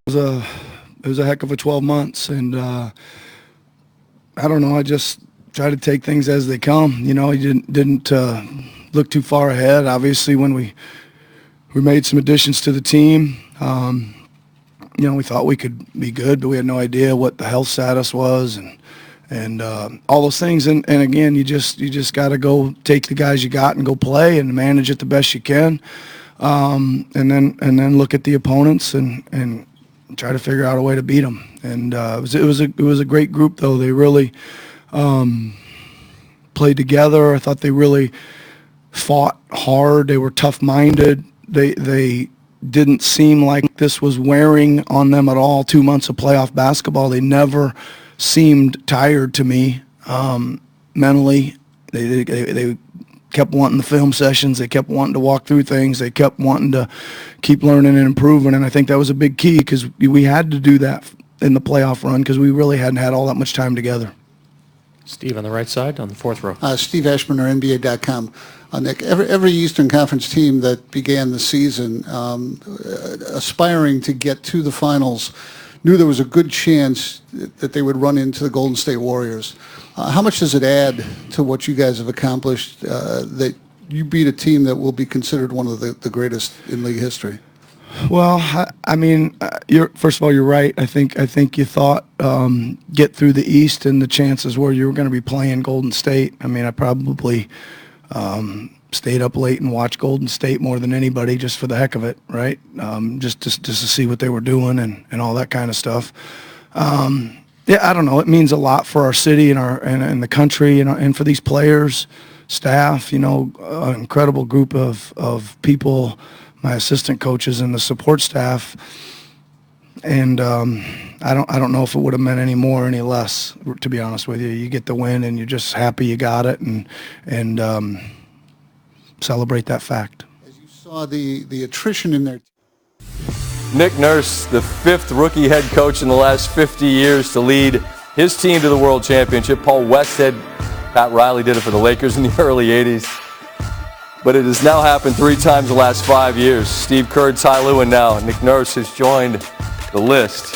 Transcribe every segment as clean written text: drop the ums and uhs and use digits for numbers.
It was a heck of a 12 months, and I don't know. I just try to take things as they come. You know, he didn't look too far ahead. Obviously, when we made some additions to the team, you know, we thought we could be good, but we had no idea what the health status was and all those things. And again, you just got to go take the guys you got and go play and manage it the best you can, and then look at the opponents and try to figure out a way to beat them. And it was a great group, though. They really played together. I thought they really fought hard. They were tough-minded. They didn't seem like this was wearing on them at all. 2 months of playoff basketball. They never seemed tired to me mentally. They kept wanting the film sessions. They kept wanting to walk through things. They kept wanting to keep learning and improving, and I think that was a big key because we had to do that in the playoff run because we really hadn't had all that much time together. Steve on the right side on the fourth row. Steve Eschmaner, NBA.com. Nick, every Eastern Conference team that began the season aspiring to get to the finals knew there was a good chance that they would run into the Golden State Warriors. How much does it add to what you guys have accomplished that you beat a team that will be considered one of the greatest in league history? Well, I mean, first of all, you're right. I think you thought get through the East and the chances were you were going to be playing Golden State. I mean, I probably stayed up late and watched Golden State more than anybody just for the heck of it, right? Just to see what they were doing and all that kind of stuff. Yeah, I don't know. It means a lot for our city and the country and for these players, staff. You know, an incredible group of people. My assistant coaches and the support staff, and I don't know if it would have meant any more or any less, to be honest with you. You get the win and you're just happy you got it and celebrate that fact. As you saw the attrition in there. Nick Nurse, the fifth rookie head coach in the last 50 years to lead his team to the World Championship. Paul Westhead, Pat Riley did it for the Lakers in the early 80s. But it has now happened 3 times the last 5 years. Steve Kerr, Ty Lue, now Nick Nurse has joined the list.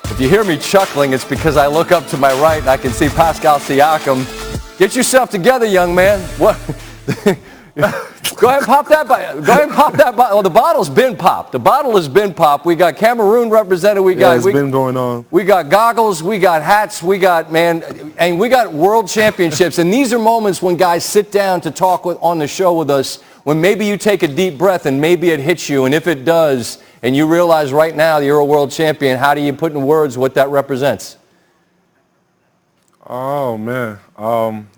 If you hear me chuckling, it's because I look up to my right and I can see Pascal Siakam. Get yourself together, young man. What? Go ahead and pop that. Go ahead and pop that bottle. Well, the bottle's been popped. The bottle has been popped. We got Cameroon represented. It's been going on. We got goggles. We got hats. We got, and we got world championships. And these are moments when guys sit down to talk on the show with us, when maybe you take a deep breath and maybe it hits you. And if it does, and you realize right now you're a world champion, how do you put in words what that represents? Oh, man.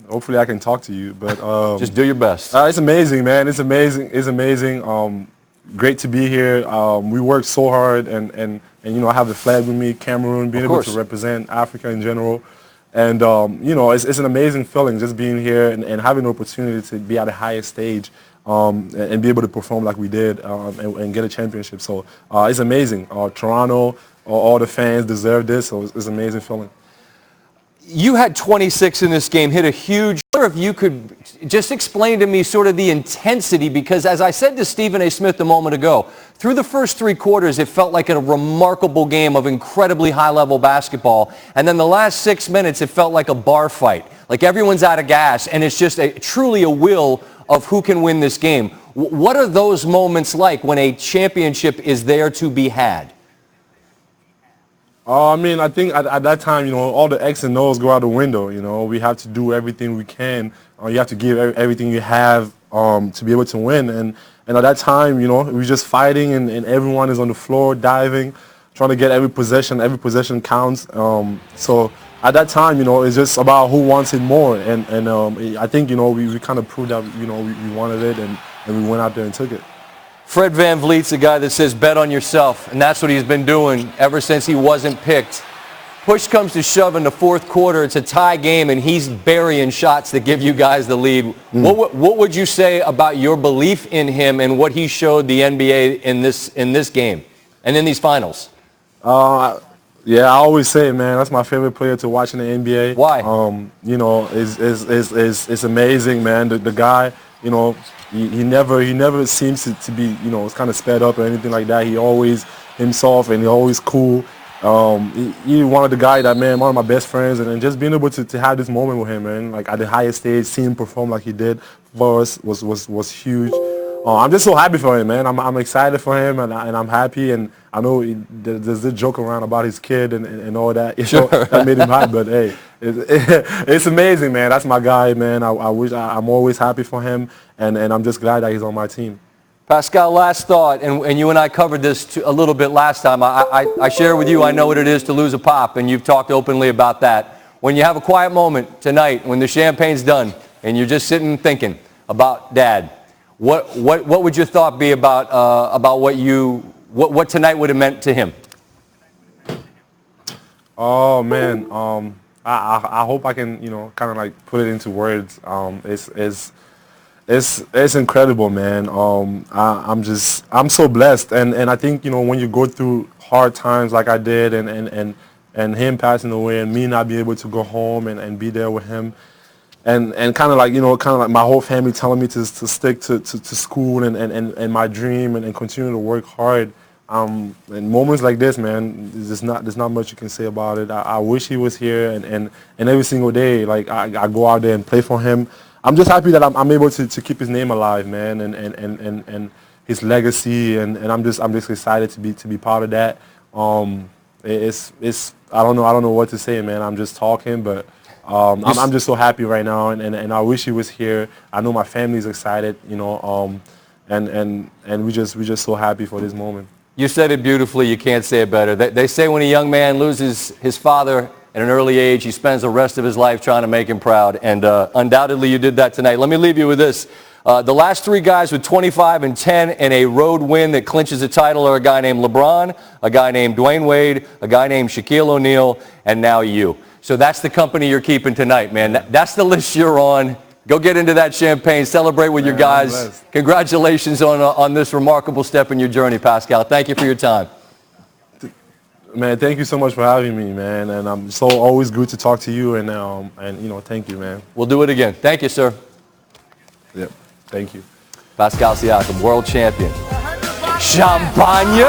Hopefully I can talk to you, but just do your best. It's amazing, man. It's amazing. It's amazing. Great to be here. We worked so hard, and you know, I have the flag with me, Cameroon, being able to represent Africa in general. And you know, it's an amazing feeling just being here and having the opportunity to be at the highest stage and be able to perform like we did and get a championship. So it's amazing. Toronto, all the fans deserve this, so it's an amazing feeling. You had 26 in this game, hit a huge. I wonder if you could just explain to me sort of the intensity, because as I said to Stephen A. Smith a moment ago, through the first 3 quarters, it felt like a remarkable game of incredibly high-level basketball. And then the last 6 minutes, it felt like a bar fight, like everyone's out of gas, and it's just truly a will of who can win this game. What are those moments like when a championship is there to be had? I mean, I think at that time, you know, all the X and O's go out the window. You know, we have to do everything we can. You have to give everything you have to be able to win. And at that time, you know, we're just fighting, and everyone is on the floor diving, trying to get every possession. Every possession counts. So at that time, you know, it's just about who wants it more. And I think, you know, we kind of proved that, you know, we wanted it, and we went out there and took it. Fred VanVleet's a guy that says bet on yourself, and that's what he's been doing ever since he wasn't picked. Push comes to shove in the fourth quarter. It's a tie game, and he's burying shots that give you guys the lead. What would you say about your belief in him and what he showed the NBA in this game and in these finals? Yeah, I always say, man, that's my favorite player to watch in the NBA. Why? You know, it's amazing, man. The guy, you know, he never seems to be, you know, it's kind of sped up or anything like that. He always himself, and he's always cool. He one of the guys that, man, one of my best friends, and just being able to have this moment with him, man, like at the highest stage, seeing him perform like he did for us was huge. I'm just so happy for him, man. I'm excited for him, and I'm happy. And I know there's this joke around about his kid and all that. You know, that made him happy. But hey, it's amazing, man. That's my guy, man. I'm always happy for him, and I'm just glad that he's on my team. Pascal, last thought, and you and I covered this a little bit last time. I share with you, I know what it is to lose a pop, and you've talked openly about that. When you have a quiet moment tonight, when the champagne's done, and you're just sitting thinking about Dad, what would your thought be about what tonight would have meant to him? Oh man, I hope I can kind of like put it into words. It's incredible, man. I'm so blessed, and I think when you go through hard times like I did, and him passing away, and me not being able to go home and be there with him. And kind of like my whole family telling me to stick to school and my dream and continue to work hard. And moments like this, man, there's not much you can say about it. I wish he was here, and every single day, like I go out there and play for him. I'm just happy that I'm able to keep his name alive, man, and his legacy, and I'm just excited to be part of that. It's I don't know what to say, man. I'm just talking, but. I'm just so happy right now, and I wish he was here. I know my family's excited, and we just so happy for this moment. You said it beautifully. You can't say it better. They say when a young man loses his father at an early age, he spends the rest of his life trying to make him proud, and undoubtedly you did that tonight. Let me leave you with this. The last three guys with 25 and 10 and a road win that clinches a title are a guy named LeBron, a guy named Dwayne Wade, a guy named Shaquille O'Neal, and now you. So that's the company you're keeping tonight, man. That's the list you're on. Go get into that champagne. Celebrate with your guys. Congratulations on this remarkable step in your journey, Pascal. Thank you for your time. Man, thank you so much for having me, man. And I'm so always good to talk to you. And thank you, man. We'll do it again. Thank you, sir. Yep. Thank you. Pascal Siakam, world champion. Champagne.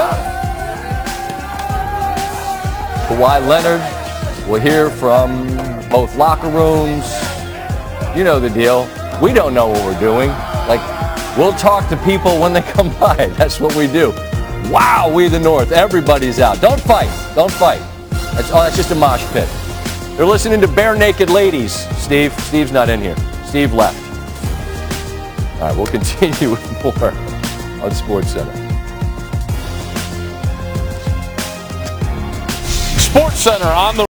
Kawhi Leonard. We'll hear from both locker rooms. You know the deal. We don't know what we're doing. Like, we'll talk to people when they come by. That's what we do. Wow, we the North. Everybody's out. Don't fight. Don't fight. That's just a mosh pit. They're listening to Bare Naked Ladies. Steve's not in here. Steve left. All right, we'll continue with more on SportsCenter. SportsCenter on the